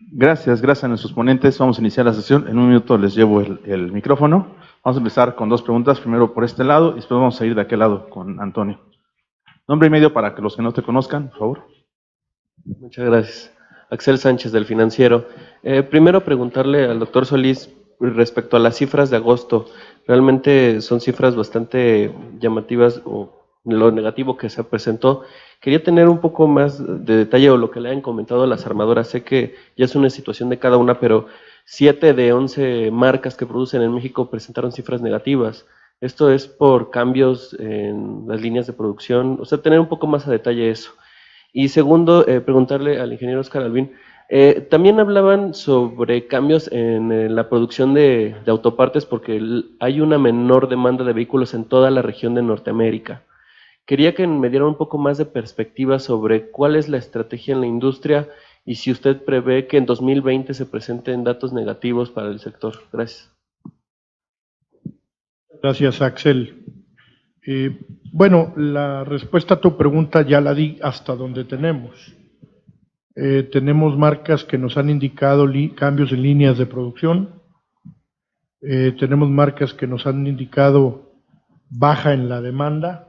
Gracias a nuestros ponentes. Vamos a iniciar la sesión. En un minuto les llevo el micrófono. Vamos a empezar con dos preguntas, primero por este lado y después vamos a ir de aquel lado con Antonio. Nombre y medio para que los que no te conozcan, por favor. Muchas gracias. Axel Sánchez, del Financiero. Primero preguntarle al doctor Solís respecto a las cifras de agosto. Realmente son cifras bastante llamativas o lo negativo que se presentó. Quería tener un poco más de detalle o lo que le han comentado las armadoras. Sé que ya es una situación de cada una, pero 7 de 11 marcas que producen en México presentaron cifras negativas. Esto es por cambios en las líneas de producción. O sea, tener un poco más a detalle eso. Y segundo, preguntarle al ingeniero Oscar Albín, también hablaban sobre cambios en la producción de autopartes porque hay una menor demanda de vehículos en toda la región de Norteamérica. Quería que me diera un poco más de perspectiva sobre cuál es la estrategia en la industria y si usted prevé que en 2020 se presenten datos negativos para el sector. Gracias. Gracias, Axel. Bueno, la respuesta a tu pregunta ya la di hasta donde tenemos. Tenemos marcas que nos han indicado cambios en líneas de producción. Tenemos marcas que nos han indicado baja en la demanda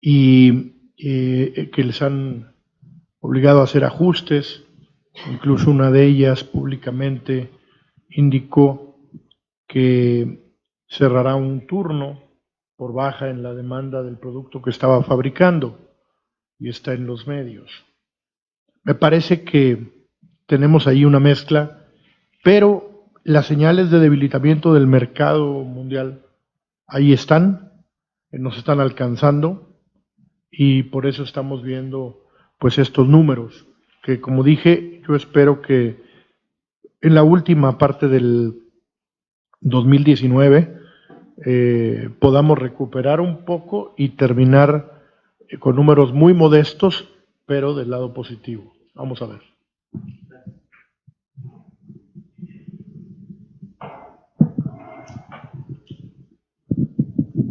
y que les han obligado a hacer ajustes. Incluso una de ellas públicamente indicó que cerrará un turno por baja en la demanda del producto que estaba fabricando y está en los medios. Me parece que tenemos ahí una mezcla, pero las señales de debilitamiento del mercado mundial ahí están, nos están alcanzando y por eso estamos viendo pues estos números, que como dije, yo espero que en la última parte del 2019 podamos recuperar un poco y terminar con números muy modestos, pero del lado positivo. Vamos a ver.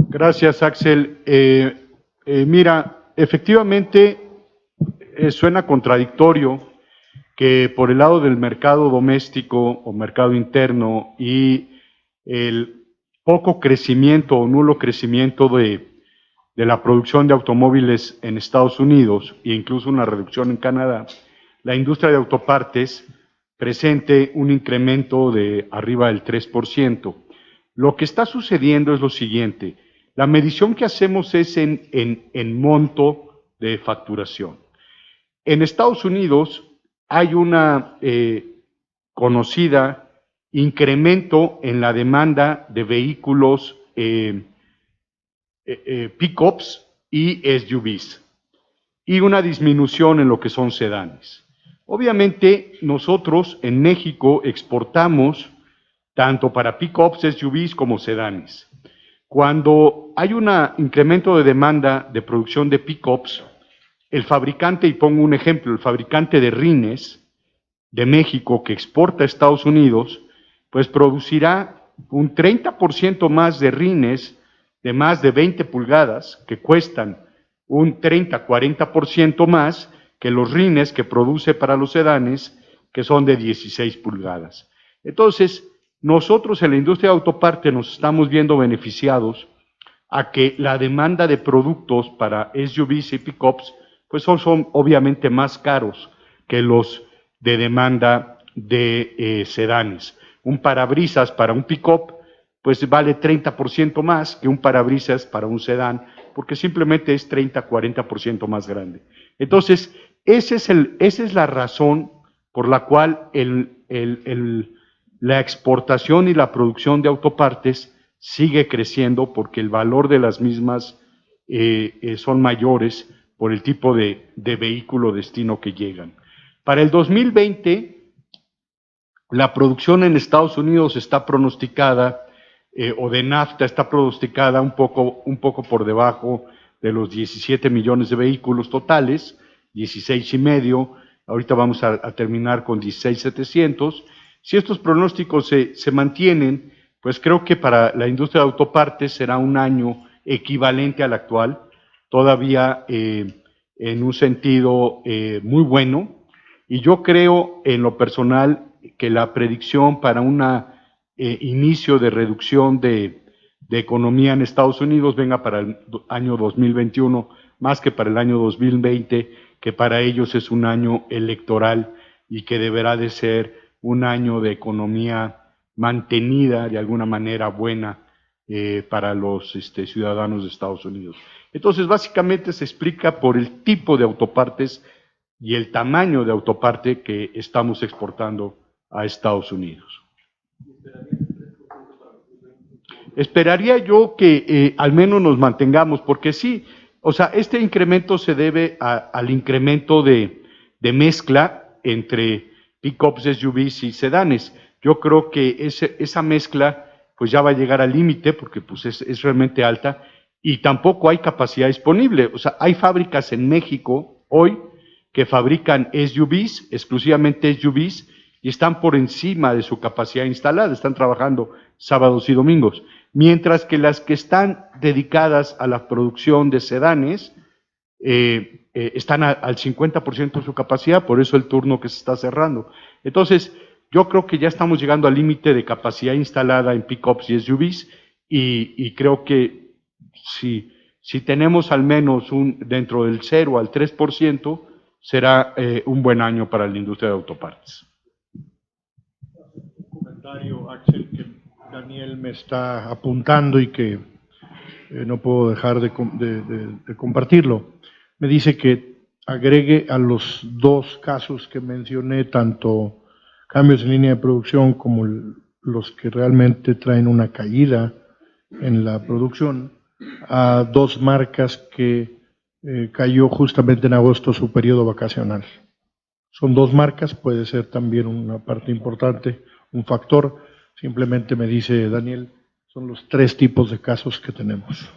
Gracias, Axel. Mira, efectivamente suena contradictorio que por el lado del mercado doméstico o mercado interno y el poco crecimiento o nulo crecimiento de la producción de automóviles en Estados Unidos e incluso una reducción en Canadá, la industria de autopartes presente un incremento de arriba del 3%. Lo que está sucediendo es lo siguiente: la medición que hacemos es en monto de facturación. En Estados Unidos hay una conocida incremento en la demanda de vehículos pickups y SUVs y una disminución en lo que son sedanes. Obviamente nosotros en México exportamos tanto para pickups, SUVs como sedanes. Cuando hay un incremento de demanda de producción de pickups, el fabricante, y pongo un ejemplo, el fabricante de rines de México que exporta a Estados Unidos, pues producirá un 30% más de rines de más de 20 pulgadas que cuestan un 30-40% más que los rines que produce para los sedanes que son de 16 pulgadas. Entonces, nosotros en la industria de autoparte nos estamos viendo beneficiados a que la demanda de productos para SUVs y pickups pues son obviamente más caros que los de demanda de sedanes. Un parabrisas para un pickup pues vale 30% más que un parabrisas para un sedán, porque simplemente es 30-40% más grande. Entonces, esa es la razón por la cual la exportación y la producción de autopartes sigue creciendo, porque el valor de las mismas son mayores por el tipo de vehículo destino que llegan. Para el 2020, la producción en Estados Unidos está pronosticada, o de NAFTA está pronosticada un poco por debajo de los 17 millones de vehículos totales, 16 y medio, ahorita vamos a terminar con 16,700. Si estos pronósticos se mantienen, pues creo que para la industria de autopartes será un año equivalente al actual, todavía en un sentido muy bueno. Y yo creo en lo personal que la predicción para un inicio de reducción de economía en Estados Unidos venga para el año 2021 más que para el año 2020, que para ellos es un año electoral y que deberá de ser un año de economía mantenida de alguna manera buena para los ciudadanos de Estados Unidos. Entonces, básicamente se explica por el tipo de autopartes y el tamaño de autoparte que estamos exportando a Estados Unidos. Esperaría yo que al menos nos mantengamos, porque sí, o sea, este incremento se debe al incremento de mezcla entre pickups, SUVs y sedanes. Yo creo que esa mezcla pues ya va a llegar al límite porque pues es realmente alta y tampoco hay capacidad disponible. O sea, hay fábricas en México hoy que fabrican SUVs, exclusivamente SUVs, y están por encima de su capacidad instalada, están trabajando sábados y domingos, mientras que las que están dedicadas a la producción de sedanes están al 50% de su capacidad, por eso el turno que se está cerrando. Entonces, yo creo que ya estamos llegando al límite de capacidad instalada en pickups y SUVs y creo que si tenemos al menos dentro del 0 al 3%, será un buen año para la industria de autopartes. Un comentario, Axel, que Daniel me está apuntando y que no puedo dejar de compartirlo. Me dice que agregue a los dos casos que mencioné, tanto cambios en línea de producción como los que realmente traen una caída en la producción, a dos marcas que cayó justamente en agosto su periodo vacacional. Son dos marcas, puede ser también una parte importante, un factor. Simplemente me dice Daniel, son los tres tipos de casos que tenemos.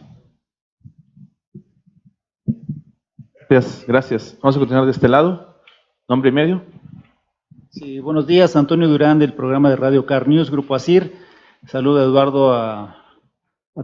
Gracias. Vamos a continuar de este lado. Nombre y medio. Sí, buenos días, Antonio Durán del programa de Radio Car News, Grupo ASIR. Saludo a Eduardo, a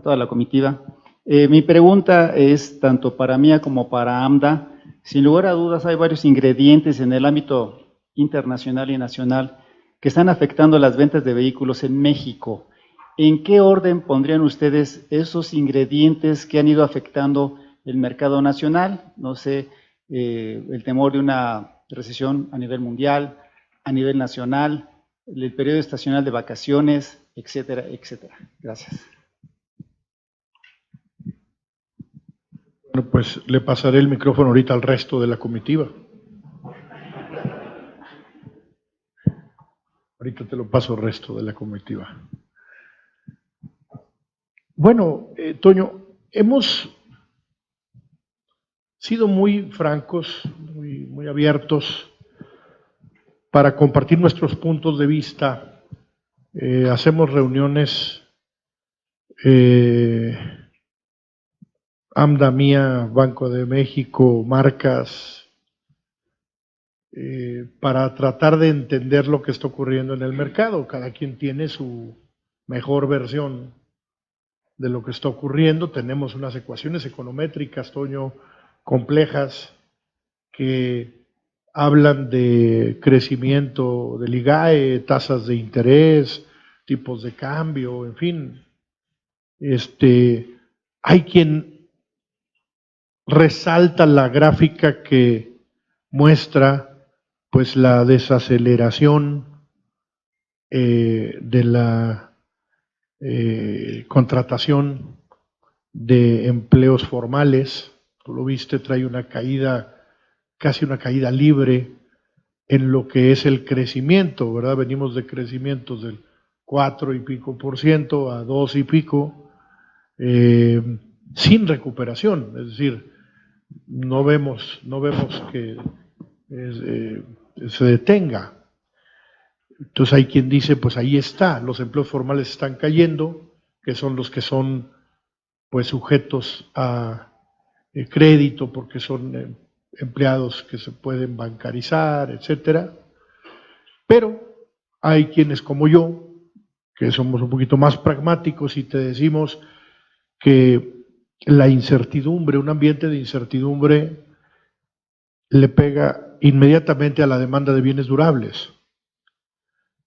toda la comitiva. Mi pregunta es tanto para mía como para AMDA. Sin lugar a dudas hay varios ingredientes en el ámbito internacional y nacional que están afectando las ventas de vehículos en México. ¿En qué orden pondrían ustedes esos ingredientes que han ido afectando el mercado nacional? No sé, el temor de una recesión a nivel mundial, a nivel nacional, el periodo estacional de vacaciones, etcétera, etcétera. Gracias. Bueno, pues le pasaré el micrófono ahorita al resto de la comitiva. Ahorita te lo paso al resto de la comitiva. Bueno, Toño, hemos sido muy francos, muy abiertos para compartir nuestros puntos de vista. Hacemos reuniones, AMDA, mía, Banco de México, marcas, para tratar de entender lo que está ocurriendo en el mercado. Cada quien tiene su mejor versión de lo que está ocurriendo. Tenemos unas ecuaciones econométricas, Toño, complejas, que hablan de crecimiento del IGAE, tasas de interés, tipos de cambio, en fin. Hay quien resalta la gráfica que muestra pues la desaceleración de la contratación de empleos formales. Tú lo viste, trae una caída, casi una caída libre en lo que es el crecimiento, ¿verdad? Venimos de crecimientos del 4 y pico % a 2 y pico, sin recuperación, es decir, no vemos que se detenga. Entonces hay quien dice, pues ahí está, los empleos formales están cayendo, que son los que son pues sujetos a crédito porque son empleados que se pueden bancarizar, etcétera. Pero hay quienes como yo, que somos un poquito más pragmáticos y te decimos que la incertidumbre, un ambiente de incertidumbre le pega inmediatamente a la demanda de bienes durables.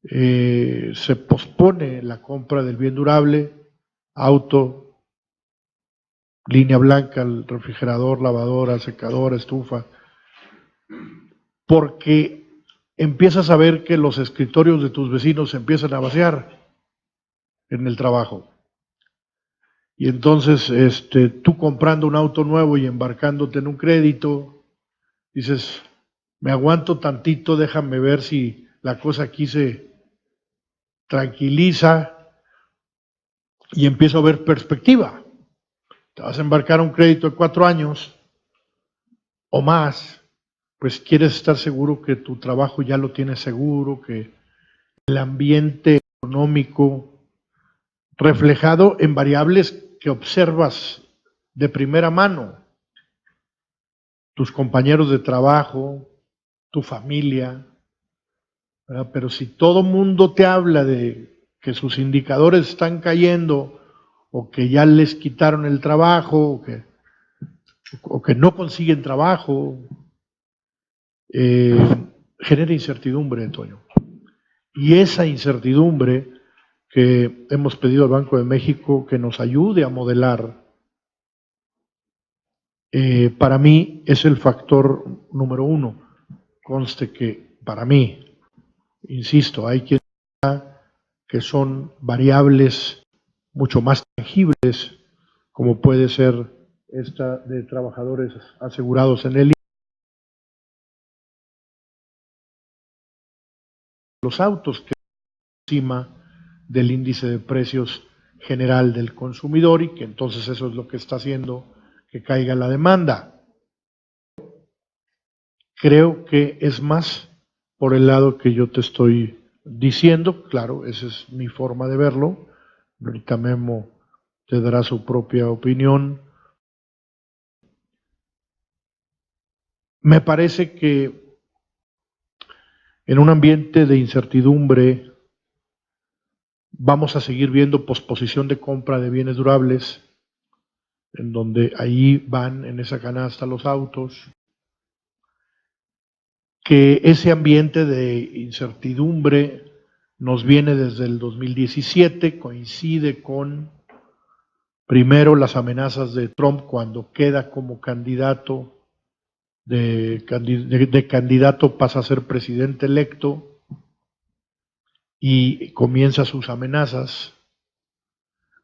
Se pospone la compra del bien durable, auto, línea blanca, el refrigerador, lavadora, secadora, estufa, porque empiezas a ver que los escritorios de tus vecinos se empiezan a vaciar en el trabajo. Y entonces tú comprando un auto nuevo y embarcándote en un crédito, dices, me aguanto tantito, déjame ver si la cosa aquí se tranquiliza y empiezo a ver perspectiva. Te vas a embarcar un crédito de 4 años o más, pues quieres estar seguro que tu trabajo ya lo tienes seguro, que el ambiente económico reflejado en variables que observas de primera mano, tus compañeros de trabajo, tu familia, ¿verdad? Pero si todo mundo te habla de que sus indicadores están cayendo o que ya les quitaron el trabajo o que no consiguen trabajo, genera incertidumbre, Antonio. Y esa incertidumbre que hemos pedido al Banco de México que nos ayude a modelar, para mí es el factor número uno. Conste que para mí, insisto, hay quien que son variables mucho más tangibles, como puede ser esta de trabajadores asegurados en el los autos, que encima del índice de precios general del consumidor y que entonces eso es lo que está haciendo que caiga la demanda. Creo que es más por el lado que yo te estoy diciendo, claro, esa es mi forma de verlo. Ahorita Memo te dará su propia opinión. Me parece que en un ambiente de incertidumbre vamos a seguir viendo posposición de compra de bienes durables, en donde ahí van en esa canasta los autos, que ese ambiente de incertidumbre nos viene desde el 2017, coincide con, primero, las amenazas de Trump cuando queda como candidato, de candidato pasa a ser presidente electo y comienza sus amenazas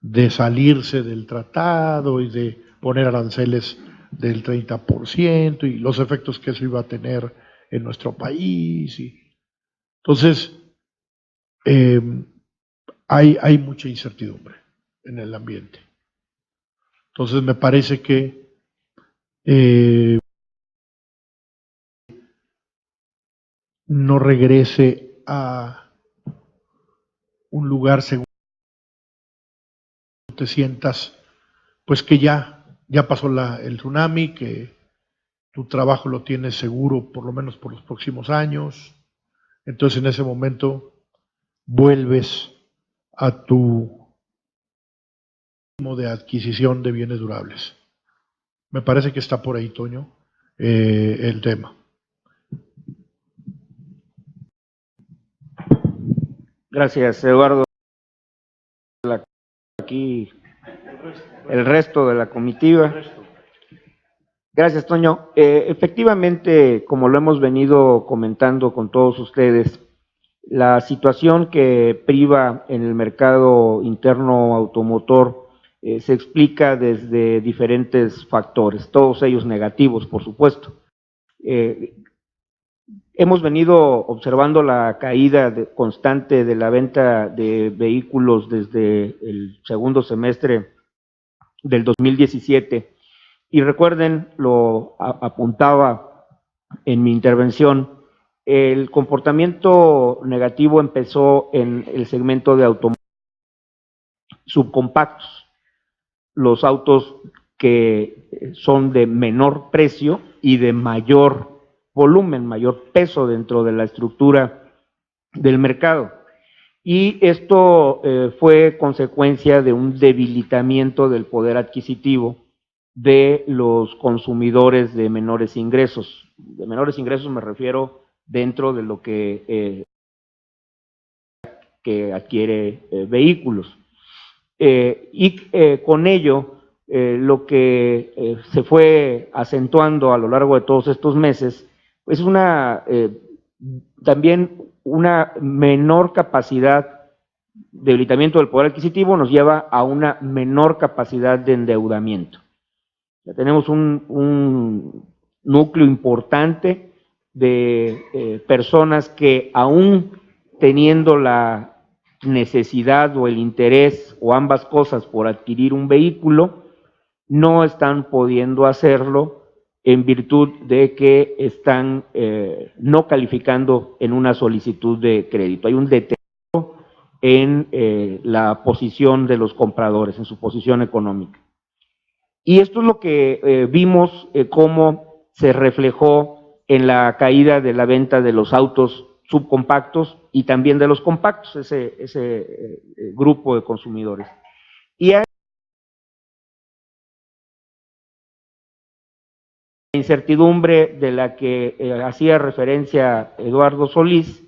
de salirse del tratado y de poner aranceles del 30% y los efectos que eso iba a tener en nuestro país. Entonces, hay mucha incertidumbre en el ambiente. Entonces, me parece que no regrese a un lugar seguro, te sientas, pues que ya pasó el tsunami, que tu trabajo lo tienes seguro por lo menos por los próximos años. Entonces, en ese momento vuelves a tu ritmo de adquisición de bienes durables. Me parece que está por ahí, Toño, el tema. Gracias, Eduardo. Aquí el resto de la comitiva. Gracias, Toño. Efectivamente, como lo hemos venido comentando con todos ustedes, la situación que priva en el mercado interno automotor se explica desde diferentes factores, todos ellos negativos, por supuesto. Hemos venido observando la caída constante de la venta de vehículos desde el segundo semestre del 2017 y recuerden, lo apuntaba en mi intervención, el comportamiento negativo empezó en el segmento de automóviles subcompactos, los autos que son de menor precio y de mayor volumen, mayor peso dentro de la estructura del mercado. Y esto fue consecuencia de un debilitamiento del poder adquisitivo de los consumidores de menores ingresos. De menores ingresos me refiero dentro de lo que adquiere vehículos. Con ello, lo que se fue acentuando a lo largo de todos estos meses, es también una menor capacidad de debilitamiento del poder adquisitivo nos lleva a una menor capacidad de endeudamiento. Ya tenemos un núcleo importante de personas que aún teniendo la necesidad o el interés o ambas cosas por adquirir un vehículo, no están pudiendo hacerlo en virtud de que están no calificando en una solicitud de crédito. Hay un deterioro en la posición de los compradores, en su posición económica. Y esto es lo que vimos cómo se reflejó en la caída de la venta de los autos subcompactos y también de los compactos, ese grupo de consumidores. Y hay la incertidumbre de la que hacía referencia Eduardo Solís,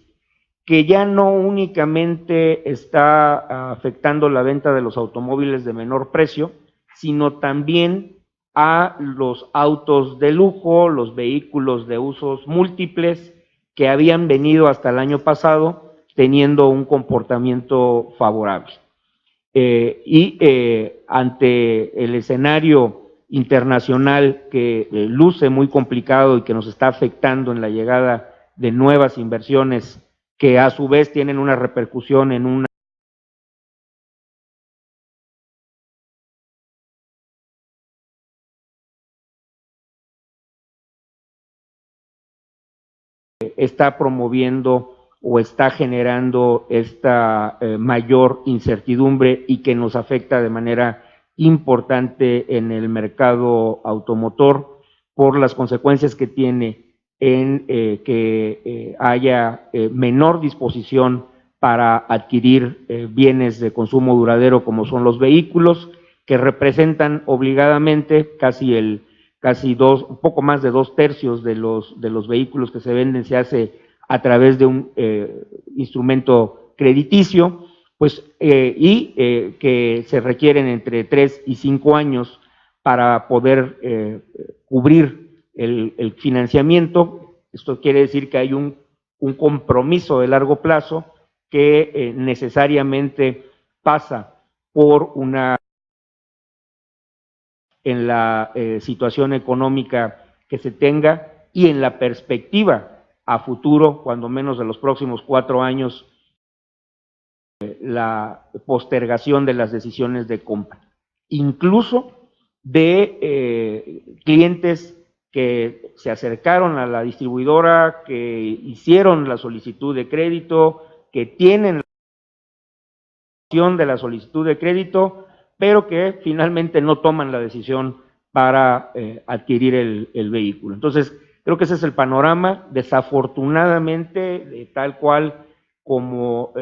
que ya no únicamente está afectando la venta de los automóviles de menor precio, sino también a los autos de lujo, los vehículos de usos múltiples que habían venido hasta el año pasado teniendo un comportamiento favorable. Ante el escenario internacional que luce muy complicado y que nos está afectando en la llegada de nuevas inversiones que a su vez tienen una repercusión en una está promoviendo o está generando esta mayor incertidumbre y que nos afecta de manera importante en el mercado automotor por las consecuencias que tiene en que haya menor disposición para adquirir bienes de consumo duradero como son los vehículos, que representan obligadamente un poco más de 2/3 de los vehículos que se venden se hace a través de un instrumento crediticio, pues, que se requieren entre 3 y 5 años para poder cubrir el financiamiento. Esto quiere decir que hay un compromiso de largo plazo que necesariamente pasa por en la situación económica que se tenga y en la perspectiva a futuro, cuando menos de los próximos 4 años, la postergación de las decisiones de compra, incluso de clientes que se acercaron a la distribuidora, que hicieron la solicitud de crédito, que tienen la opción de la solicitud de crédito, pero que finalmente no toman la decisión para adquirir el vehículo. Entonces, creo que ese es el panorama, desafortunadamente, tal cual como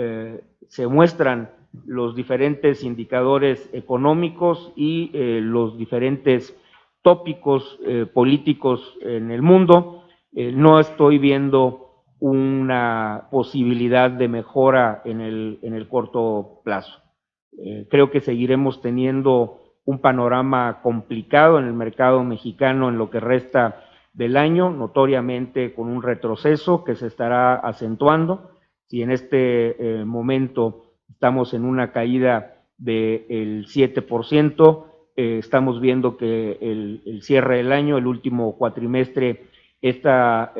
se muestran los diferentes indicadores económicos y los diferentes tópicos políticos en el mundo, no estoy viendo una posibilidad de mejora en el corto plazo. Creo que seguiremos teniendo un panorama complicado en el mercado mexicano en lo que resta del año, notoriamente con un retroceso que se estará acentuando. Si en este momento estamos en una caída del 7%, estamos viendo que el cierre del año, el último cuatrimestre, esta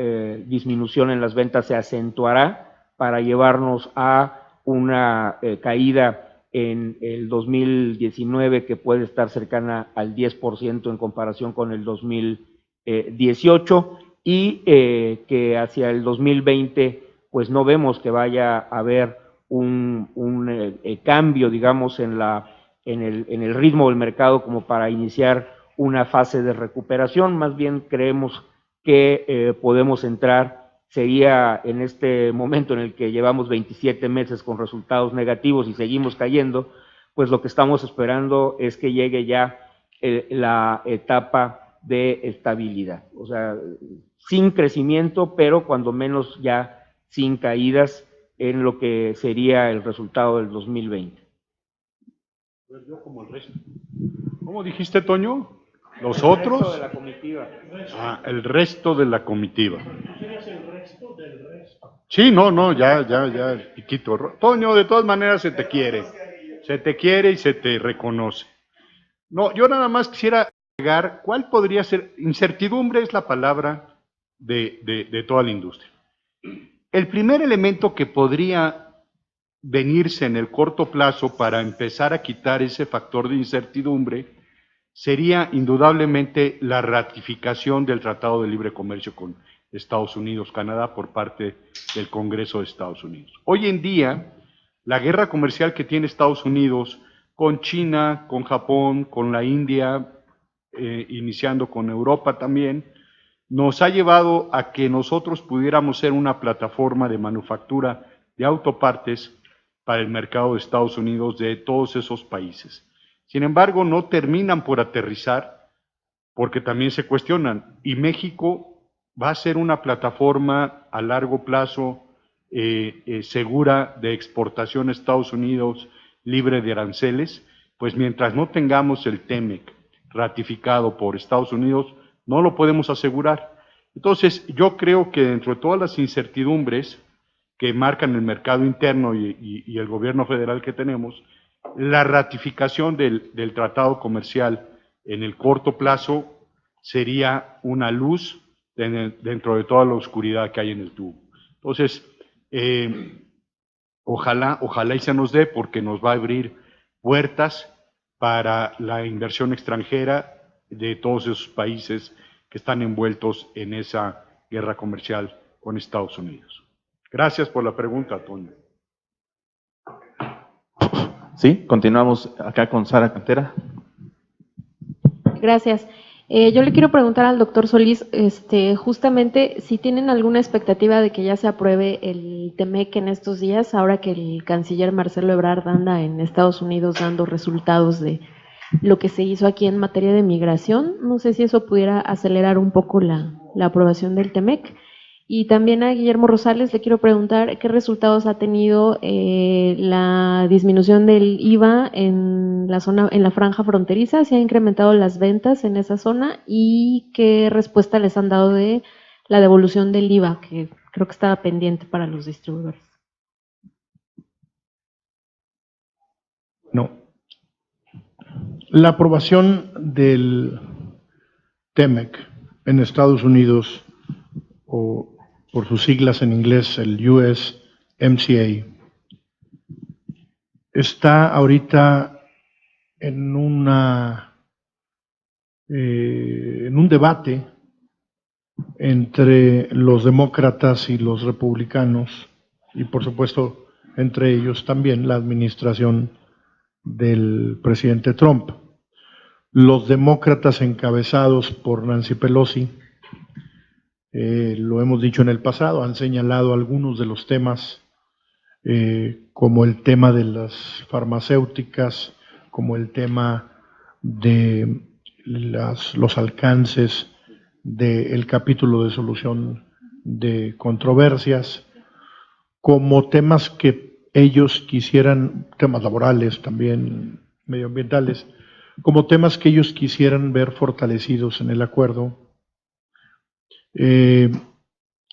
disminución en las ventas se acentuará para llevarnos a una caída en el 2019 que puede estar cercana al 10% en comparación con el 2018 y que hacia el 2020 pues no vemos que vaya a haber un cambio, digamos, en el ritmo del mercado como para iniciar una fase de recuperación. Más bien creemos que podemos entrar, sería en este momento en el que llevamos 27 meses con resultados negativos y seguimos cayendo, pues lo que estamos esperando es que llegue ya la etapa de estabilidad. O sea, sin crecimiento, pero cuando menos ya sin caídas en lo que sería el resultado del 2020. Yo como el resto. ¿Cómo dijiste, Toño? ¿Los El otros? resto de la comitiva. Ah, el resto de la comitiva. Sí, no, ya, chiquito. Toño, de todas maneras se te quiere. Se te quiere y se te reconoce. No, yo nada más quisiera agregar, ¿cuál podría ser? Incertidumbre es la palabra de toda la industria. El primer elemento que podría venirse en el corto plazo para empezar a quitar ese factor de incertidumbre sería indudablemente la ratificación del Tratado de Libre Comercio con Estados Unidos, Canadá, por parte del Congreso de Estados Unidos. Hoy en día, la guerra comercial que tiene Estados Unidos con China, con Japón, con la India, iniciando con Europa también, nos ha llevado a que nosotros pudiéramos ser una plataforma de manufactura de autopartes para el mercado de Estados Unidos de todos esos países. Sin embargo, no terminan por aterrizar porque también se cuestionan. Y México va a ser una plataforma a largo plazo segura de exportación a Estados Unidos, libre de aranceles, pues mientras no tengamos el TEMEC ratificado por Estados Unidos, no lo podemos asegurar. Entonces, yo creo que dentro de todas las incertidumbres que marcan el mercado interno y el gobierno federal que tenemos, la ratificación del tratado comercial en el corto plazo sería una luz dentro de toda la oscuridad que hay en el tubo. Entonces, ojalá y se nos dé, porque nos va a abrir puertas para la inversión extranjera de todos esos países que están envueltos en esa guerra comercial con Estados Unidos. Gracias por la pregunta, Toño. Sí, continuamos acá con Sara Cantera. Gracias. Yo le quiero preguntar al doctor Solís, justamente si tienen alguna expectativa de que ya se apruebe el TEMEC en estos días, ahora que el canciller Marcelo Ebrard anda en Estados Unidos dando resultados de lo que se hizo aquí en materia de migración. No sé si eso pudiera acelerar un poco la aprobación del TEMEC. Y también a Guillermo Rosales le quiero preguntar qué resultados ha tenido la disminución del IVA en la zona, en la franja fronteriza, si ha incrementado las ventas en esa zona y qué respuesta les han dado de la devolución del IVA, que creo que estaba pendiente para los distribuidores. No. La aprobación del TEMEC en Estados Unidos, o por sus siglas en inglés, el USMCA, está ahorita en un debate entre los demócratas y los republicanos, y por supuesto entre ellos también la administración del presidente Trump. Los demócratas encabezados por Nancy Pelosi, lo hemos dicho en el pasado, han señalado algunos de los temas como el tema de las farmacéuticas, como el tema de los alcances del capítulo de solución de controversias, como temas que ellos quisieran, temas laborales también, medioambientales, como temas que ellos quisieran ver fortalecidos en el acuerdo.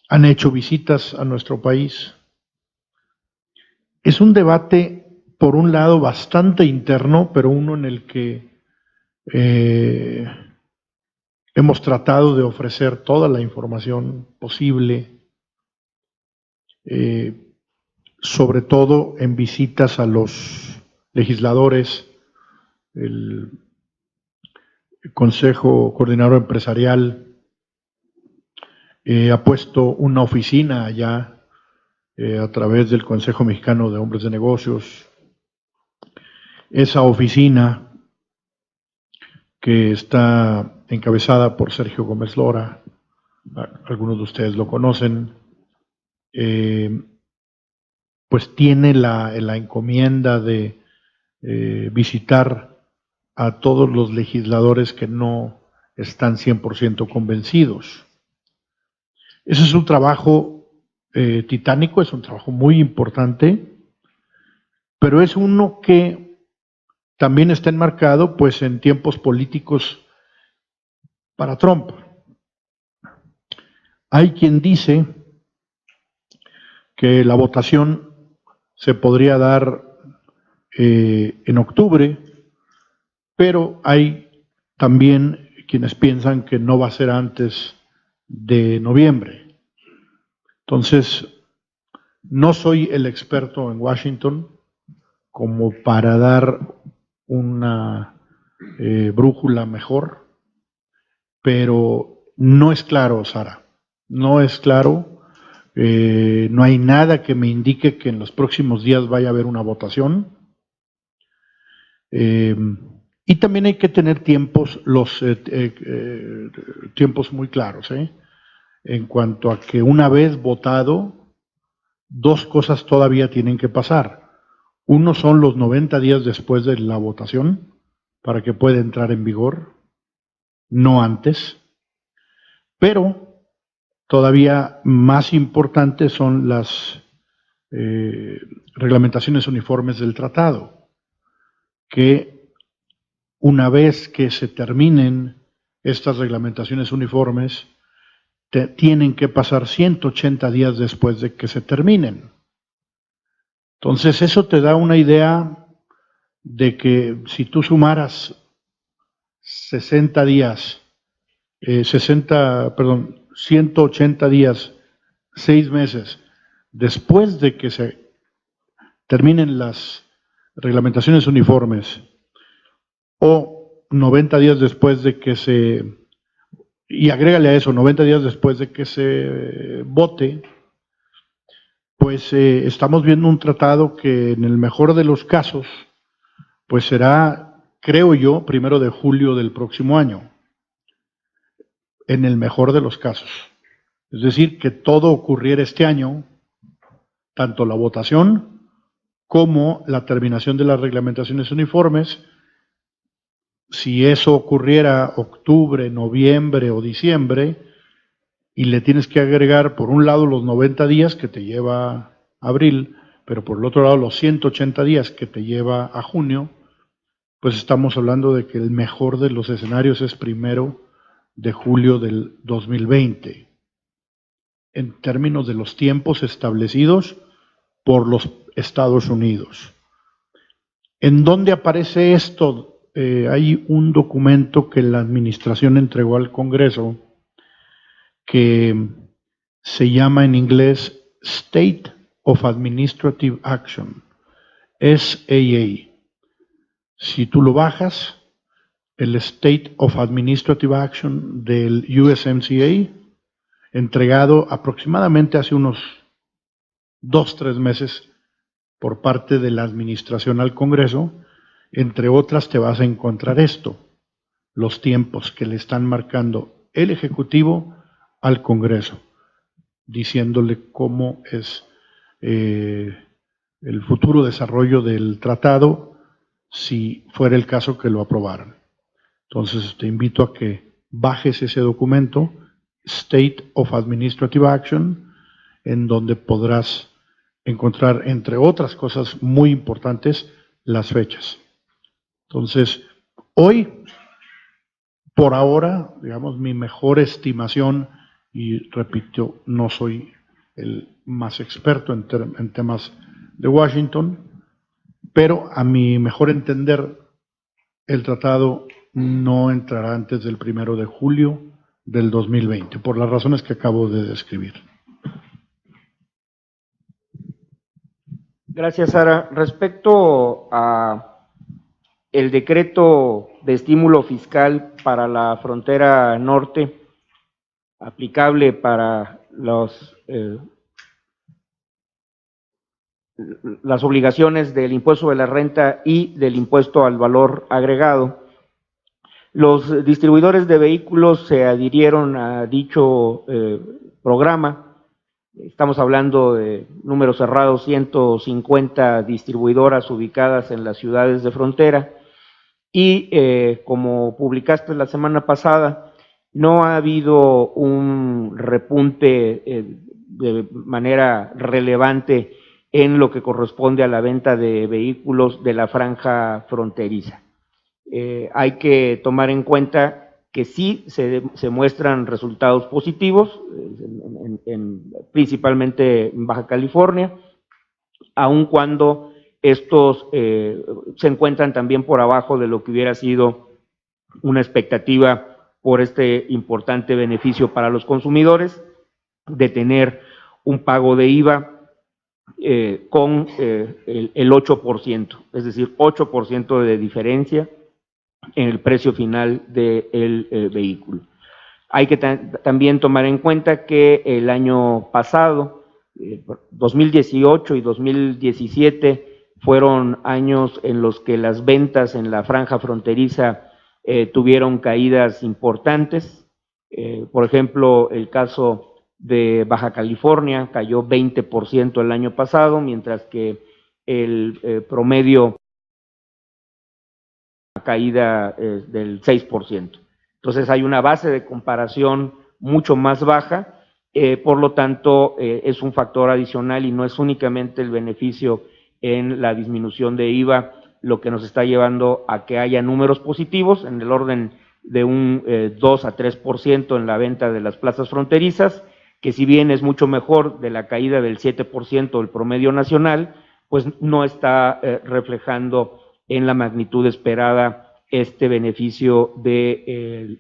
Han hecho visitas a nuestro país. Es un debate, por un lado, bastante interno, pero uno en el que hemos tratado de ofrecer toda la información posible, sobre todo en visitas a los legisladores, el Consejo Coordinador Empresarial ha puesto una oficina allá a través del Consejo Mexicano de Hombres de Negocios. Esa oficina, que está encabezada por Sergio Gómez Lora, algunos de ustedes lo conocen, pues tiene la encomienda de visitar a todos los legisladores que no están 100% convencidos. Ese es un trabajo titánico, es un trabajo muy importante, pero es uno que también está enmarcado pues en tiempos políticos para Trump. Hay quien dice que la votación se podría dar en octubre, pero hay también quienes piensan que no va a ser antes de noviembre. Entonces, no soy el experto en Washington como para dar una brújula mejor, pero no es claro, Sara, no es claro. No hay nada que me indique que en los próximos días vaya a haber una votación. Y también hay que tener tiempos, tiempos muy claros, en cuanto a que una vez votado, dos cosas todavía tienen que pasar. Uno son los 90 días después de la votación, para que pueda entrar en vigor, no antes. Pero todavía más importantes son las reglamentaciones uniformes del tratado, que una vez que se terminen estas reglamentaciones uniformes, tienen que pasar 180 días después de que se terminen. Entonces, eso te da una idea de que si tú sumaras 60 días, 180 días, 6 meses, después de que se terminen las reglamentaciones uniformes, o 90 días después de que y agrégale a eso, 90 días después de que se vote, pues estamos viendo un tratado que en el mejor de los casos, pues será, creo yo, 1 de julio del próximo año, en el mejor de los casos. Es decir, que todo ocurriera este año, tanto la votación como la terminación de las reglamentaciones uniformes. Si eso ocurriera octubre, noviembre o diciembre, y le tienes que agregar por un lado los 90 días que te lleva abril, pero por el otro lado los 180 días que te lleva a junio, pues estamos hablando de que el mejor de los escenarios es 1 de julio del 2020, en términos de los tiempos establecidos por los Estados Unidos. ¿En dónde aparece esto? Hay un documento que la administración entregó al Congreso que se llama en inglés State of Administrative Action, SAA. Si tú lo bajas, el State of Administrative Action del USMCA, entregado aproximadamente hace unos 2-3 meses por parte de la administración al Congreso, entre otras te vas a encontrar esto, los tiempos que le están marcando el Ejecutivo al Congreso, diciéndole cómo es el futuro desarrollo del tratado si fuera el caso que lo aprobaran. Entonces te invito a que bajes ese documento, State of Administrative Action, en donde podrás encontrar, entre otras cosas muy importantes, las fechas. Entonces, hoy, por ahora, digamos, mi mejor estimación, y repito, no soy el más experto en temas de Washington, pero a mi mejor entender, el tratado no entrará antes del 1 de julio del 2020, por las razones que acabo de describir. Gracias, Sara. Respecto a el decreto de estímulo fiscal para la frontera norte, aplicable para las obligaciones del impuesto de la renta y del impuesto al valor agregado, los distribuidores de vehículos se adhirieron a dicho programa. Estamos hablando de números cerrados, 150 distribuidoras ubicadas en las ciudades de frontera, y como publicaste la semana pasada, no ha habido un repunte de manera relevante en lo que corresponde a la venta de vehículos de la franja fronteriza. Hay que tomar en cuenta que sí se muestran resultados positivos, principalmente en Baja California, aun cuando estos se encuentran también por abajo de lo que hubiera sido una expectativa por este importante beneficio para los consumidores de tener un pago de IVA con el 8%, es decir, 8% de diferencia en el precio final del vehículo. Hay que también tomar en cuenta que el año pasado, 2018 y 2017, fueron años en los que las ventas en la franja fronteriza tuvieron caídas importantes. Por ejemplo, el caso de Baja California cayó 20% el año pasado, mientras que el promedio caída del 6%. Entonces hay una base de comparación mucho más baja, por lo tanto es un factor adicional y no es únicamente el beneficio en la disminución de IVA lo que nos está llevando a que haya números positivos en el orden de un 2 a 3% en la venta de las plazas fronterizas, que si bien es mucho mejor de la caída del 7% del promedio nacional, pues no está reflejando en la magnitud esperada este beneficio de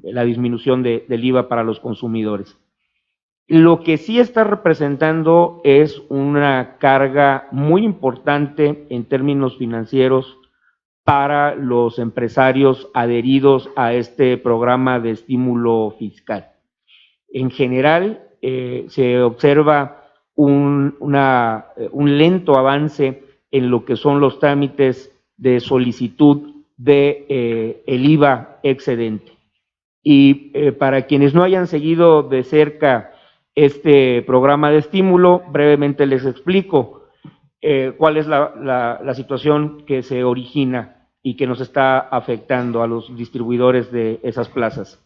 la disminución del IVA para los consumidores. Lo que sí está representando es una carga muy importante en términos financieros para los empresarios adheridos a este programa de estímulo fiscal. En general, se observa un lento avance en lo que son los trámites de solicitud de el IVA excedente. Y para quienes no hayan seguido de cerca este programa de estímulo, brevemente les explico cuál es la situación que se origina y que nos está afectando a los distribuidores de esas plazas.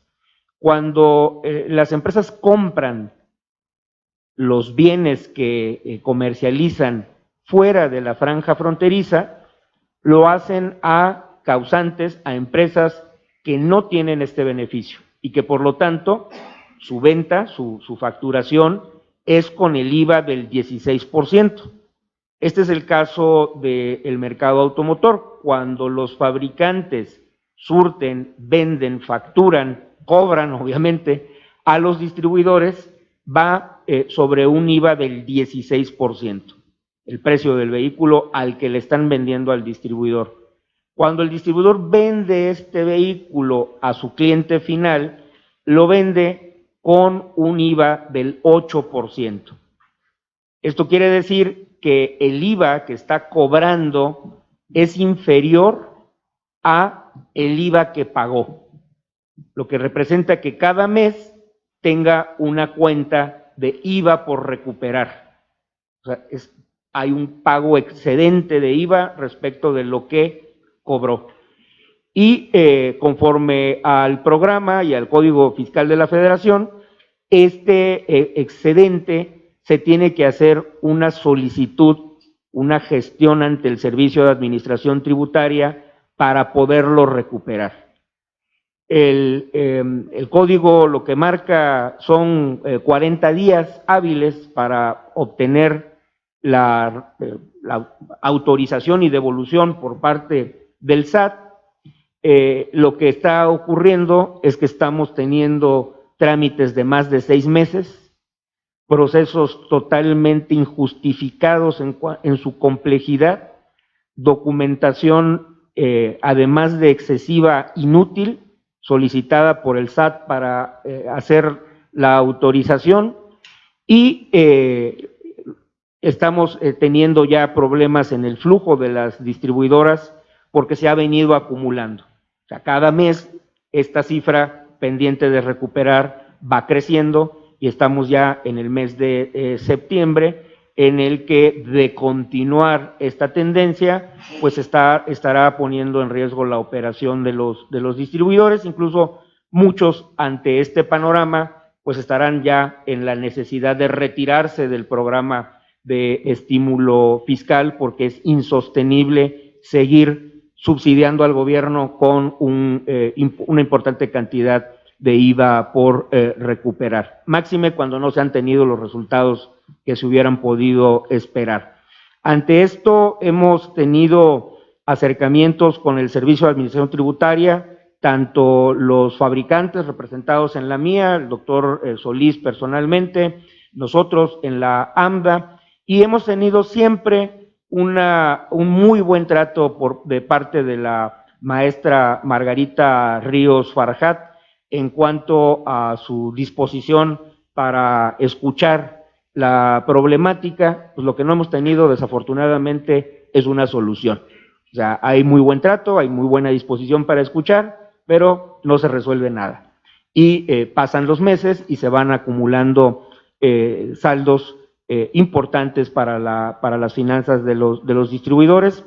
Cuando las empresas compran los bienes que comercializan fuera de la franja fronteriza, lo hacen a causantes, a empresas que no tienen este beneficio y que por lo tanto su venta, su facturación es con el IVA del 16%. Este es el caso del mercado automotor. Cuando los fabricantes surten, venden, facturan, cobran obviamente a los distribuidores, va sobre un IVA del 16%, el precio del vehículo al que le están vendiendo al distribuidor. Cuando el distribuidor vende este vehículo a su cliente final, lo vende con un IVA del 8%. Esto quiere decir que el IVA que está cobrando es inferior a el IVA que pagó, lo que representa que cada mes tenga una cuenta de IVA por recuperar. O sea, hay un pago excedente de IVA respecto de lo que cobró. Y conforme al programa y al Código Fiscal de la Federación, este excedente se tiene que hacer una solicitud, una gestión ante el Servicio de Administración Tributaria para poderlo recuperar. El código lo que marca son 40 días hábiles para obtener la autorización y devolución por parte del SAT. Lo que está ocurriendo es que estamos teniendo trámites de más de 6 meses, procesos totalmente injustificados en su complejidad, documentación además de excesiva, inútil, solicitada por el SAT para hacer la autorización y estamos teniendo ya problemas en el flujo de las distribuidoras porque se ha venido acumulando. O sea, cada mes esta cifra pendiente de recuperar va creciendo y estamos ya en el mes de septiembre en el que de continuar esta tendencia, pues estará poniendo en riesgo la operación de los distribuidores, incluso muchos ante este panorama, pues estarán ya en la necesidad de retirarse del programa de estímulo fiscal porque es insostenible seguir subsidiando al gobierno con una importante cantidad de IVA por recuperar, máxime cuando no se han tenido los resultados que se hubieran podido esperar. Ante esto hemos tenido acercamientos con el Servicio de Administración Tributaria, tanto los fabricantes representados en la mía, el doctor Solís personalmente, nosotros en la AMDA, y hemos tenido siempre un muy buen trato de parte de la maestra Margarita Ríos Farjat en cuanto a su disposición para escuchar la problemática. Pues lo que no hemos tenido desafortunadamente es una solución. O sea, hay muy buen trato, hay muy buena disposición para escuchar, pero no se resuelve nada. Y pasan los meses y se van acumulando saldos importantes para las finanzas de los distribuidores.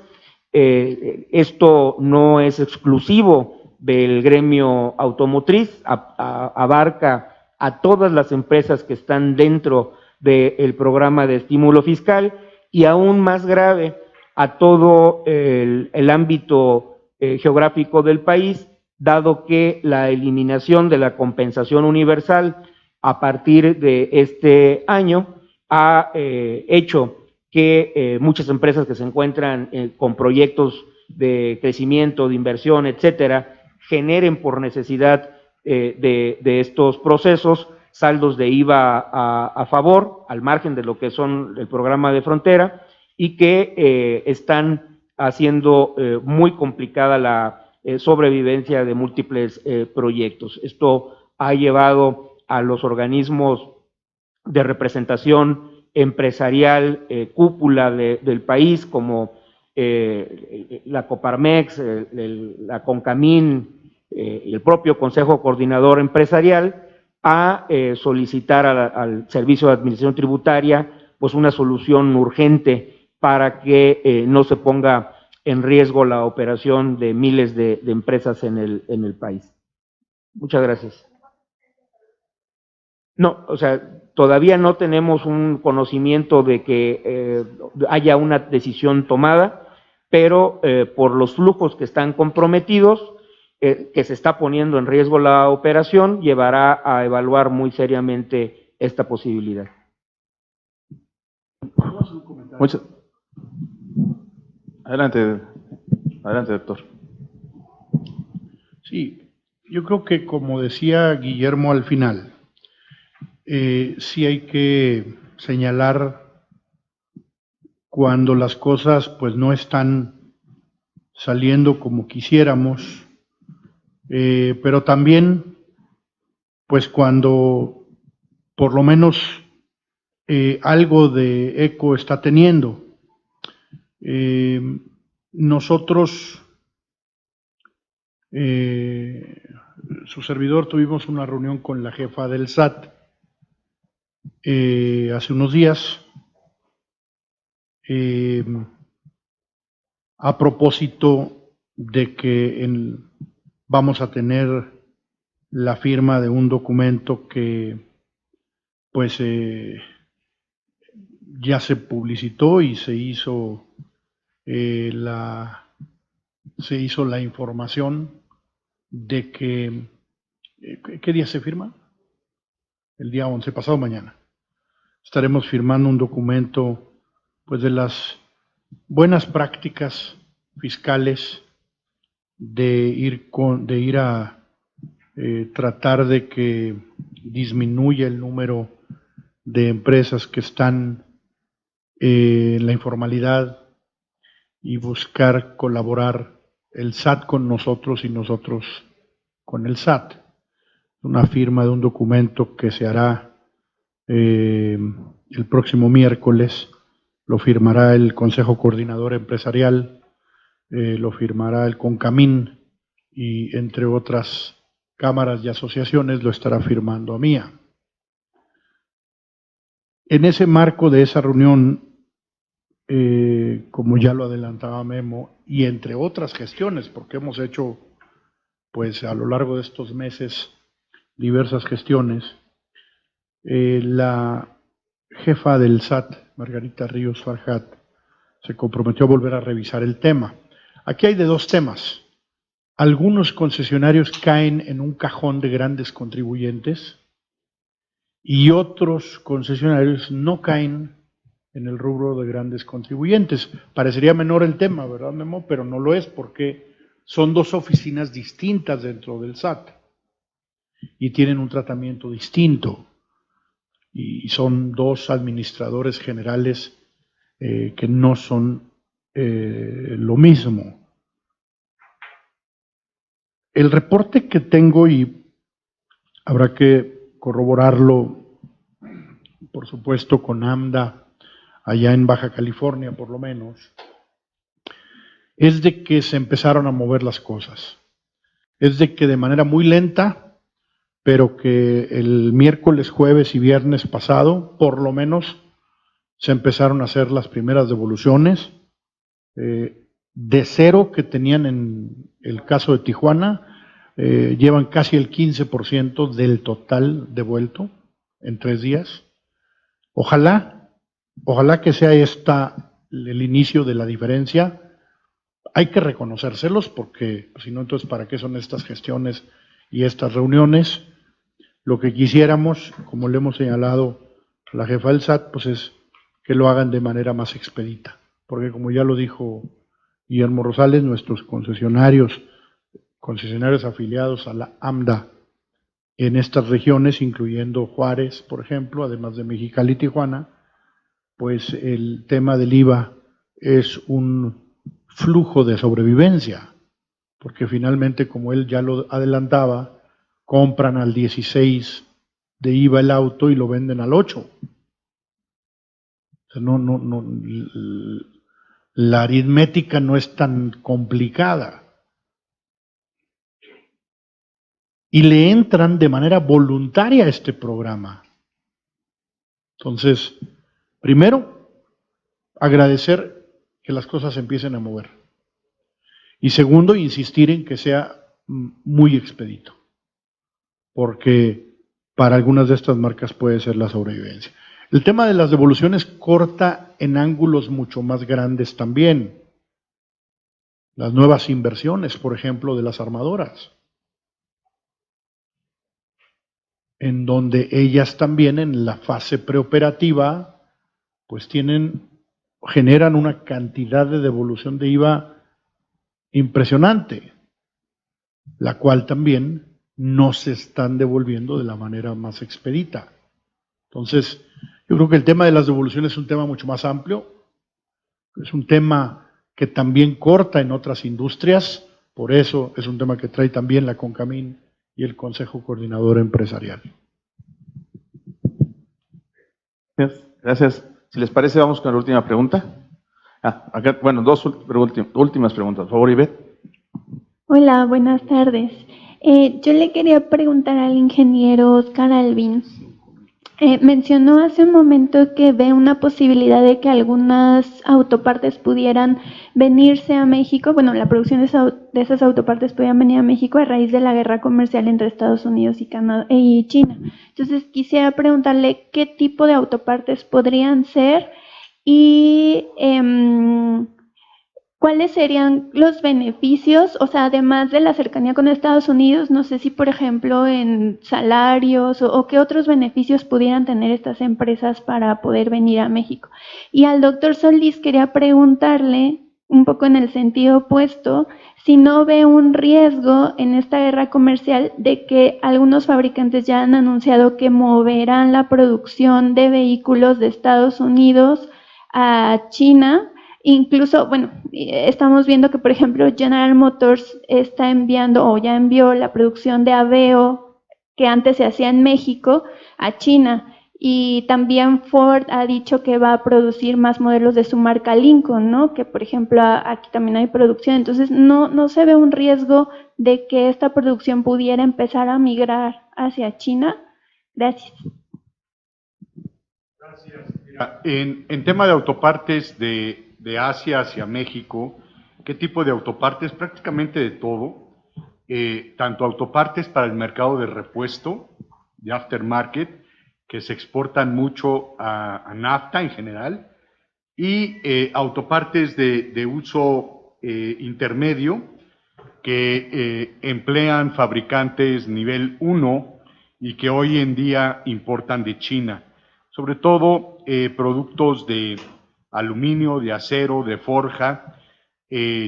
Esto no es exclusivo del gremio automotriz, abarca a todas las empresas que están dentro del programa de estímulo fiscal y aún más grave a todo el ámbito geográfico del país, dado que la eliminación de la compensación universal a partir de este año ha hecho que muchas empresas que se encuentran con proyectos de crecimiento, de inversión, etcétera, generen por necesidad de estos procesos saldos de IVA a favor, al margen de lo que son el programa de frontera, y que están haciendo muy complicada la sobrevivencia de múltiples proyectos. Esto ha llevado a los organismos de representación empresarial cúpula del país, como la Coparmex, la CONCAMIN y el propio Consejo Coordinador Empresarial, a solicitar al Servicio de Administración Tributaria pues una solución urgente para que no se ponga en riesgo la operación de miles de empresas en el país. Muchas gracias. No, o sea, todavía no tenemos un conocimiento de que haya una decisión tomada, pero por los flujos que están comprometidos, que se está poniendo en riesgo la operación, llevará a evaluar muy seriamente esta posibilidad. Adelante, doctor. Sí, yo creo que como decía Guillermo al final, sí hay que señalar cuando las cosas pues no están saliendo como quisiéramos, pero también pues cuando por lo menos algo de eco está teniendo. Nosotros, su servidor, tuvimos una reunión con la jefa del SAT hace unos días a propósito de que vamos a tener la firma de un documento que pues ya se publicitó y se hizo la información de que ¿qué día se firma? El día 11, pasado mañana. Estaremos firmando un documento pues de las buenas prácticas fiscales de ir a tratar de que disminuya el número de empresas que están en la informalidad y buscar colaborar el SAT con nosotros y nosotros con el SAT. Una firma de un documento que se hará el próximo miércoles, lo firmará el Consejo Coordinador Empresarial, lo firmará el CONCAMIN y entre otras cámaras y asociaciones lo estará firmando a mía. En ese marco de esa reunión, como ya lo adelantaba Memo, y entre otras gestiones, porque hemos hecho, pues a lo largo de estos meses, diversas gestiones, la jefa del SAT, Margarita Ríos Farjat, se comprometió a volver a revisar el tema. Aquí hay de dos temas. Algunos concesionarios caen en un cajón de grandes contribuyentes y otros concesionarios no caen en el rubro de grandes contribuyentes. Parecería menor el tema, ¿verdad, Memo? Pero no lo es porque son dos oficinas distintas dentro del SAT y tienen un tratamiento distinto y son dos administradores generales que no son lo mismo. El reporte que tengo, y habrá que corroborarlo, por supuesto, con AMDA, allá en Baja California por lo menos, es de que se empezaron a mover las cosas. Es de que de manera muy lenta, pero que el miércoles, jueves y viernes pasado, por lo menos, se empezaron a hacer las primeras devoluciones. De cero que tenían en el caso de Tijuana, llevan casi el 15% del total devuelto en 3 días. Ojalá que sea el inicio de la diferencia. Hay que reconocérselos porque si no, entonces, ¿para qué son estas gestiones y estas reuniones? Lo que quisiéramos, como le hemos señalado a la jefa del SAT, pues es que lo hagan de manera más expedita, porque como ya lo dijo Guillermo Rosales, nuestros concesionarios afiliados a la AMDA en estas regiones, incluyendo Juárez, por ejemplo, además de Mexicali y Tijuana, pues el tema del IVA es un flujo de sobrevivencia, porque finalmente, como él ya lo adelantaba, compran al 16 de IVA el auto y lo venden al 8. O sea, la aritmética no es tan complicada. Y le entran de manera voluntaria a este programa. Entonces, primero, agradecer que las cosas se empiecen a mover. Y segundo, insistir en que sea muy expedito, porque para algunas de estas marcas puede ser la sobrevivencia. El tema de las devoluciones corta en ángulos mucho más grandes también. Las nuevas inversiones, por ejemplo, de las armadoras, en donde ellas también en la fase preoperativa, pues generan una cantidad de devolución de IVA impresionante, la cual también no se están devolviendo de la manera más expedita. Entonces, yo creo que el tema de las devoluciones es un tema mucho más amplio, es un tema que también corta en otras industrias, por eso es un tema que trae también la CONCAMIN y el Consejo Coordinador Empresarial. Gracias. Si les parece, vamos con la última pregunta. Acá, bueno, dos últimas preguntas. Por favor, Ivette. Hola, buenas tardes. Yo le quería preguntar al ingeniero Oscar Alvin. Mencionó hace un momento que ve una posibilidad de que algunas autopartes pudieran venirse a México, bueno, la producción de esas autopartes pudieran venir a México a raíz de la guerra comercial entre Estados Unidos y China. Entonces, quisiera preguntarle qué tipo de autopartes podrían ser y ¿cuáles serían los beneficios? O sea, además de la cercanía con Estados Unidos, no sé si, por ejemplo, en salarios o qué otros beneficios pudieran tener estas empresas para poder venir a México. Y al doctor Solís quería preguntarle, un poco en el sentido opuesto, si no ve un riesgo en esta guerra comercial de que algunos fabricantes ya han anunciado que moverán la producción de vehículos de Estados Unidos a China. Incluso, bueno, estamos viendo que, por ejemplo, General Motors está enviando o ya envió la producción de Aveo, que antes se hacía en México, a China. Y también Ford ha dicho que va a producir más modelos de su marca Lincoln, ¿no? Que, por ejemplo, aquí también hay producción. Entonces, no se ve un riesgo de que esta producción pudiera empezar a migrar hacia China. Gracias. Mira, en tema de autopartes de Asia hacia México, ¿qué tipo de autopartes? Prácticamente de todo. Tanto autopartes para el mercado de repuesto, de aftermarket, que se exportan mucho a NAFTA en general, y autopartes de uso intermedio, que emplean fabricantes nivel 1 y que hoy en día importan de China. Sobre todo productos de aluminio, de acero, de forja.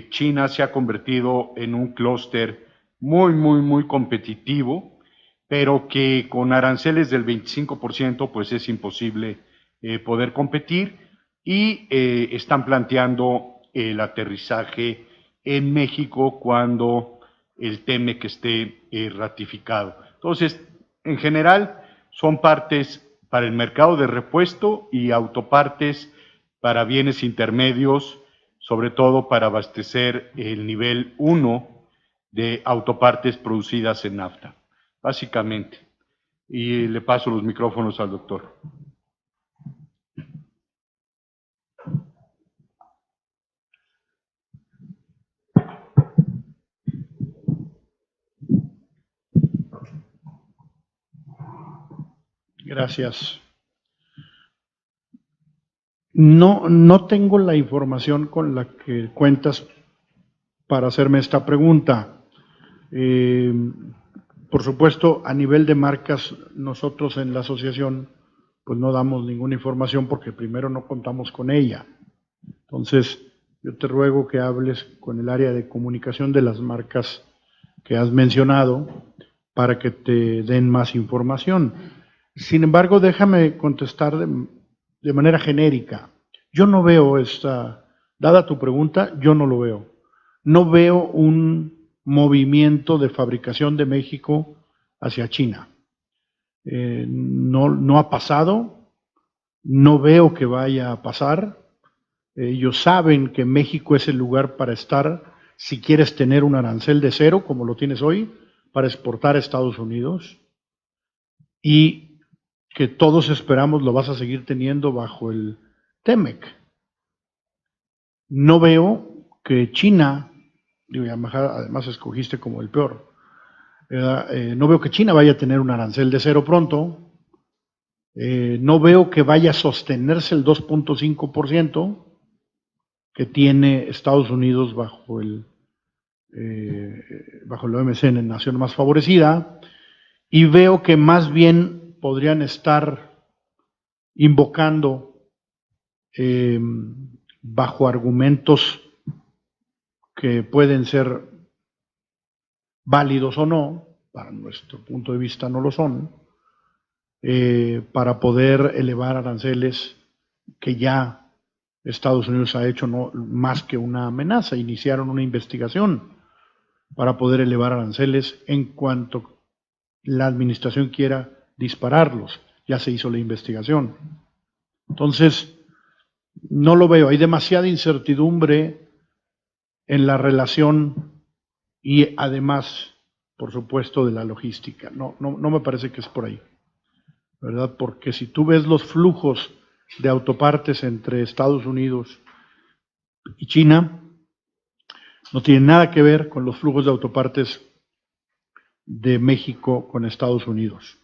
China se ha convertido en un clúster muy competitivo, pero que con aranceles del 25% pues es imposible poder competir, y están planteando el aterrizaje en México cuando el TEMEC esté ratificado. Entonces, en general, son partes para el mercado de repuesto y autopartes para bienes intermedios, sobre todo para abastecer el nivel 1 de autopartes producidas en NAFTA, básicamente. Y le paso los micrófonos al doctor. Gracias. No tengo la información con la que cuentas para hacerme esta pregunta. Por supuesto, a nivel de marcas, nosotros en la asociación pues no damos ninguna información porque primero no contamos con ella. Entonces, yo te ruego que hables con el área de comunicación de las marcas que has mencionado para que te den más información. Sin embargo, déjame contestar de manera genérica. Yo no veo dada tu pregunta, yo no lo veo. No veo un movimiento de fabricación de México hacia China. No ha pasado, no veo que vaya a pasar. Ellos saben que México es el lugar para estar si quieres tener un arancel de cero, como lo tienes hoy, para exportar a Estados Unidos, y que todos esperamos lo vas a seguir teniendo bajo el TEMEC. No veo que China, digo, además escogiste como el peor, no veo que China vaya a tener un arancel de cero pronto, no veo que vaya a sostenerse el 2.5% que tiene Estados Unidos bajo el OMC en nación más favorecida, y veo que más bien podrían estar invocando bajo argumentos que pueden ser válidos o no, para nuestro punto de vista no lo son, para poder elevar aranceles que ya Estados Unidos ha hecho no más que una amenaza. Iniciaron una investigación para poder elevar aranceles en cuanto la administración quiera dispararlos. Ya se hizo la investigación. Entonces, no lo veo. Hay demasiada incertidumbre en la relación y además, por supuesto, de la logística. No me parece que es por ahí, ¿verdad? Porque si tú ves los flujos de autopartes entre Estados Unidos y China, no tiene nada que ver con los flujos de autopartes de México con Estados Unidos.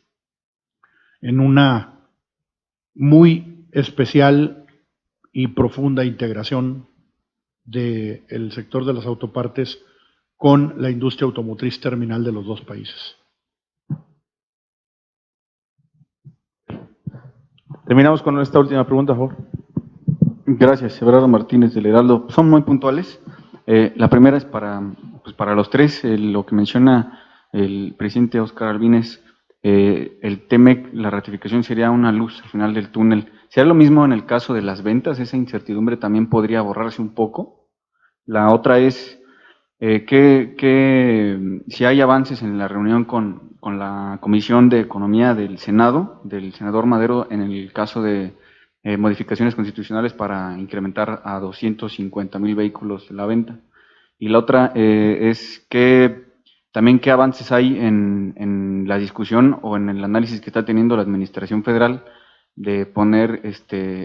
En una muy especial y profunda integración del sector de las autopartes con la industria automotriz terminal de los dos países. Terminamos con esta última pregunta, por favor. Gracias, Everardo Martínez del Heraldo. Son muy puntuales. La primera es para los tres, lo que menciona el presidente Óscar Albines, el TEMEC, la ratificación sería una luz al final del túnel. ¿Sería lo mismo en el caso de las ventas? ¿Esa incertidumbre también podría borrarse un poco? La otra es, si hay avances en la reunión con la Comisión de Economía del Senado, del senador Madero, en el caso de modificaciones constitucionales para incrementar a 250,000 vehículos la venta. Y la otra es también qué avances hay en la discusión o en el análisis que está teniendo la Administración Federal de poner,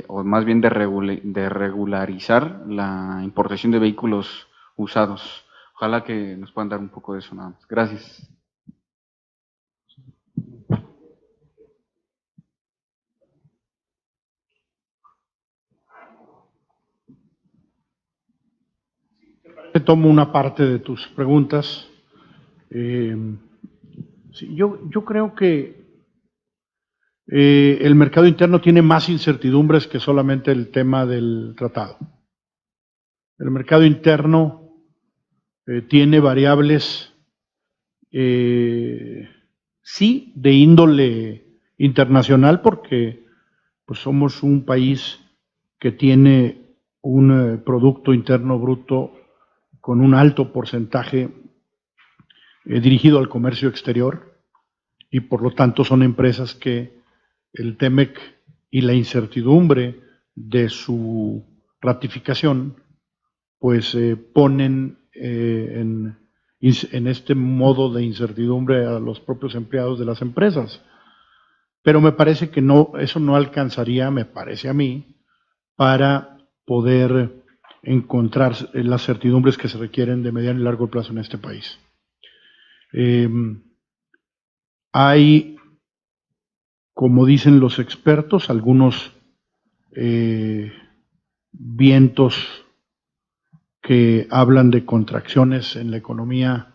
o más bien de regularizar la importación de vehículos usados. Ojalá que nos puedan dar un poco de eso nada más. Gracias. Tomo una parte de tus preguntas. Sí, yo creo que el mercado interno tiene más incertidumbres que solamente el tema del tratado. El mercado interno tiene variables, sí, de índole internacional, porque pues, somos un país que tiene un Producto Interno Bruto con un alto porcentaje dirigido al comercio exterior, y por lo tanto son empresas que el TEMEC y la incertidumbre de su ratificación pues ponen en este modo de incertidumbre a los propios empleados de las empresas. Pero me parece que no, eso no alcanzaría, me parece a mí, para poder encontrar las certidumbres que se requieren de mediano y largo plazo en este país. Hay, como dicen los expertos, algunos vientos que hablan de contracciones en la economía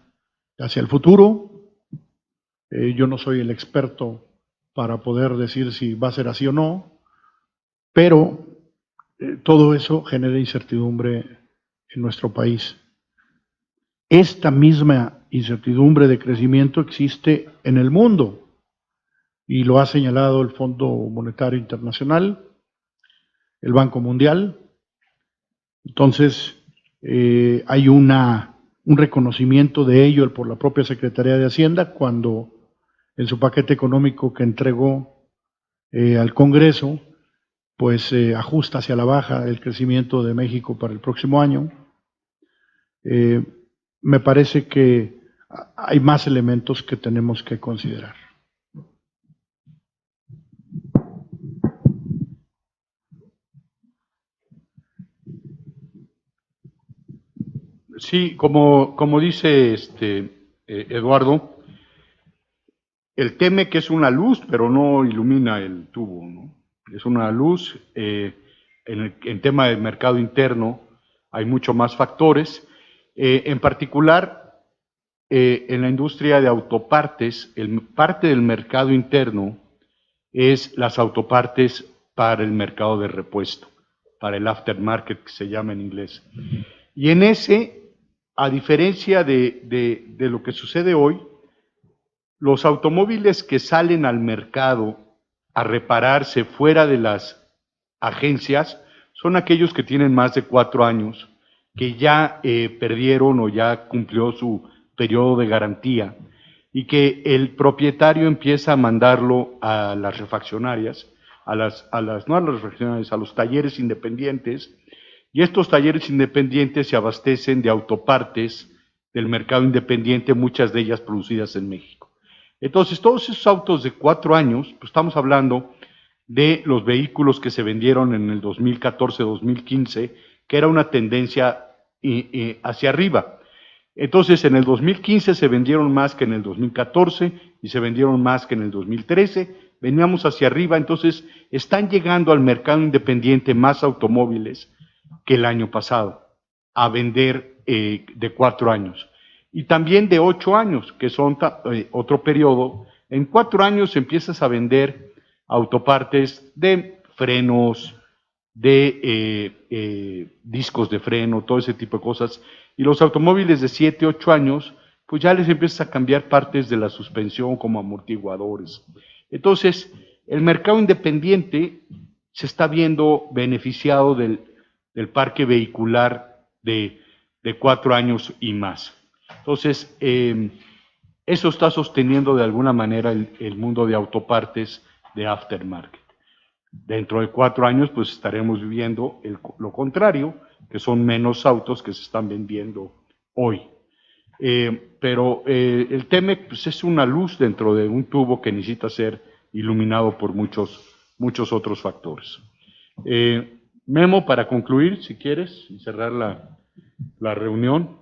hacia el futuro. Yo no soy el experto para poder decir si va a ser así o no, pero todo eso genera incertidumbre en nuestro país. Esta misma incertidumbre de crecimiento existe en el mundo y lo ha señalado el Fondo Monetario Internacional, el Banco Mundial. Entonces, hay un reconocimiento de ello por la propia Secretaría de Hacienda cuando en su paquete económico que entregó al Congreso, pues ajusta hacia la baja el crecimiento de México para el próximo año. Me parece que hay más elementos que tenemos que considerar. Sí, como dice Eduardo, el TEMEC es una luz, pero no ilumina el tubo, ¿no? Es una luz. En tema de mercado interno hay mucho más factores. En particular, en la industria de autopartes, parte del mercado interno es las autopartes para el mercado de repuesto, para el aftermarket que se llama en inglés. Y en ese, a diferencia de lo que sucede hoy, los automóviles que salen al mercado a repararse fuera de las agencias son aquellos que tienen más de 4 años, que ya perdieron o ya cumplió su periodo de garantía y que el propietario empieza a mandarlo a las refaccionarias, no a las refaccionarias, a los talleres independientes, y estos talleres independientes se abastecen de autopartes del mercado independiente, muchas de ellas producidas en México. Entonces, todos esos autos de 4 años, pues estamos hablando de los vehículos que se vendieron en el 2014-2015, que era una tendencia hacia arriba. Entonces, en el 2015 se vendieron más que en el 2014 y se vendieron más que en el 2013. Veníamos hacia arriba, entonces están llegando al mercado independiente más automóviles que el año pasado a vender de 4 años. Y también de 8 años, que son otro periodo. En 4 años empiezas a vender autopartes de frenos, de discos de freno, todo ese tipo de cosas. Y los automóviles de 7, 8 años, pues ya les empiezas a cambiar partes de la suspensión como amortiguadores. Entonces, el mercado independiente se está viendo beneficiado del parque vehicular de 4 años y más. Entonces, eso está sosteniendo de alguna manera el mundo de autopartes de aftermarket. Dentro de 4 años, pues estaremos viviendo lo contrario, que son menos autos que se están vendiendo hoy. Pero el TEMEC pues, es una luz dentro de un tubo que necesita ser iluminado por muchos muchos otros factores. Memo, para concluir, si quieres, y cerrar la reunión.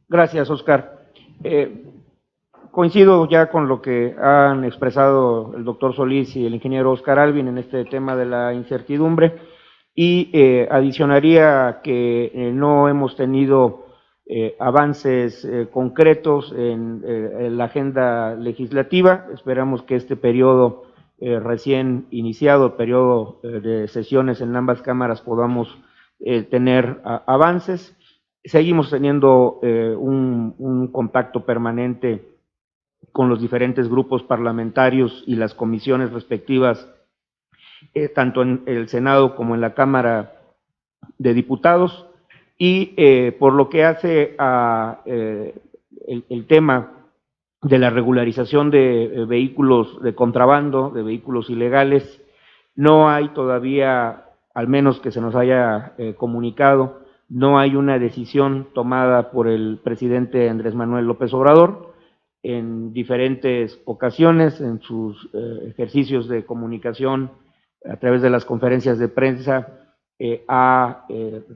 Gracias, Oscar. Coincido ya con lo que han expresado el doctor Solís y el ingeniero Oscar Alvin en este tema de la incertidumbre y adicionaría que no hemos tenido avances concretos en la agenda legislativa. Esperamos que este periodo recién iniciado, periodo de sesiones en ambas cámaras, podamos tener avances. Seguimos teniendo un contacto permanente con los diferentes grupos parlamentarios y las comisiones respectivas, tanto en el Senado como en la Cámara de Diputados, y por lo que hace a el tema de la regularización de vehículos de contrabando, de vehículos ilegales, no hay todavía, al menos que se nos haya comunicado, no hay una decisión tomada por el presidente Andrés Manuel López Obrador. En diferentes ocasiones, en sus ejercicios de comunicación a través de las conferencias de prensa, ha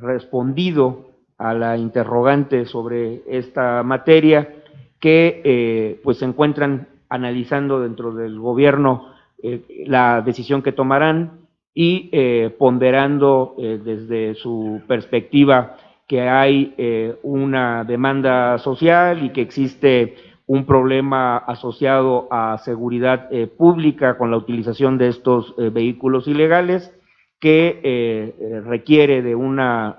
respondido a la interrogante sobre esta materia que pues se encuentran analizando dentro del gobierno la decisión que tomarán y ponderando desde su perspectiva que hay una demanda social y que existe un problema asociado a seguridad pública con la utilización de estos vehículos ilegales que requiere de una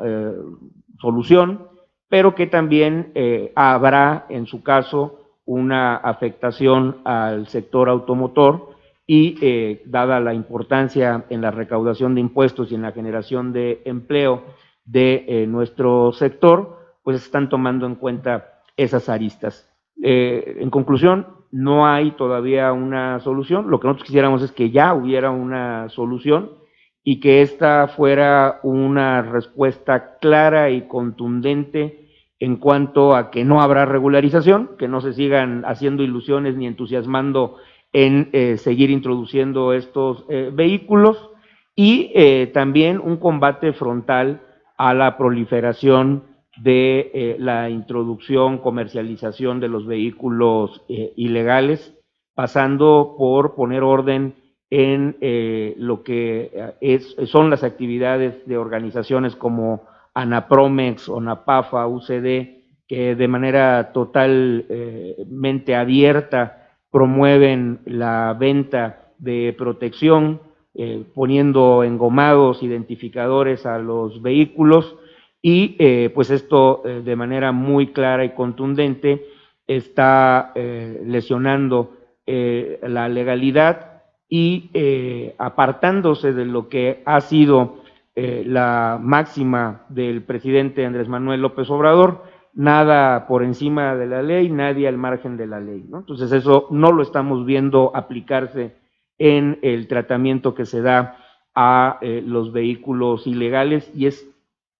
solución, pero que también habrá en su caso una afectación al sector automotor y dada la importancia en la recaudación de impuestos y en la generación de empleo de nuestro sector, pues están tomando en cuenta esas aristas. En conclusión, no hay todavía una solución. Lo que nosotros quisiéramos es que ya hubiera una solución y que esta fuera una respuesta clara y contundente en cuanto a que no habrá regularización, que no se sigan haciendo ilusiones ni entusiasmando en seguir introduciendo estos vehículos y también un combate frontal a la proliferación de la introducción, comercialización de los vehículos ilegales, pasando por poner orden en lo que son las actividades de organizaciones como ANAPROMEX, ONAPAFA, UCD, que de manera totalmente abierta promueven la venta de protección, poniendo engomados, identificadores a los vehículos y pues esto de manera muy clara y contundente está lesionando la legalidad y apartándose de lo que ha sido la máxima del presidente Andrés Manuel López Obrador, nada por encima de la ley, nadie al margen de la ley, ¿no? Entonces eso no lo estamos viendo aplicarse en el tratamiento que se da a los vehículos ilegales y es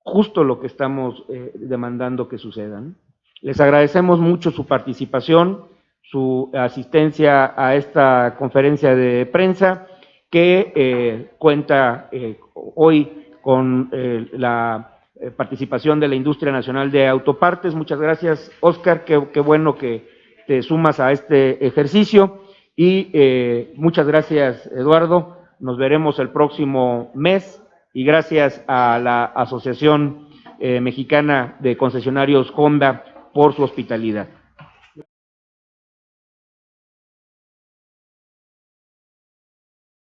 justo lo que estamos demandando que suceda, ¿no? Les agradecemos mucho su participación, su asistencia a esta conferencia de prensa que cuenta hoy con la participación de la Industria Nacional de Autopartes. Muchas gracias, Oscar, qué bueno que te sumas a este ejercicio y muchas gracias, Eduardo. Nos veremos el próximo mes y gracias a la Asociación Mexicana de Concesionarios Honda por su hospitalidad.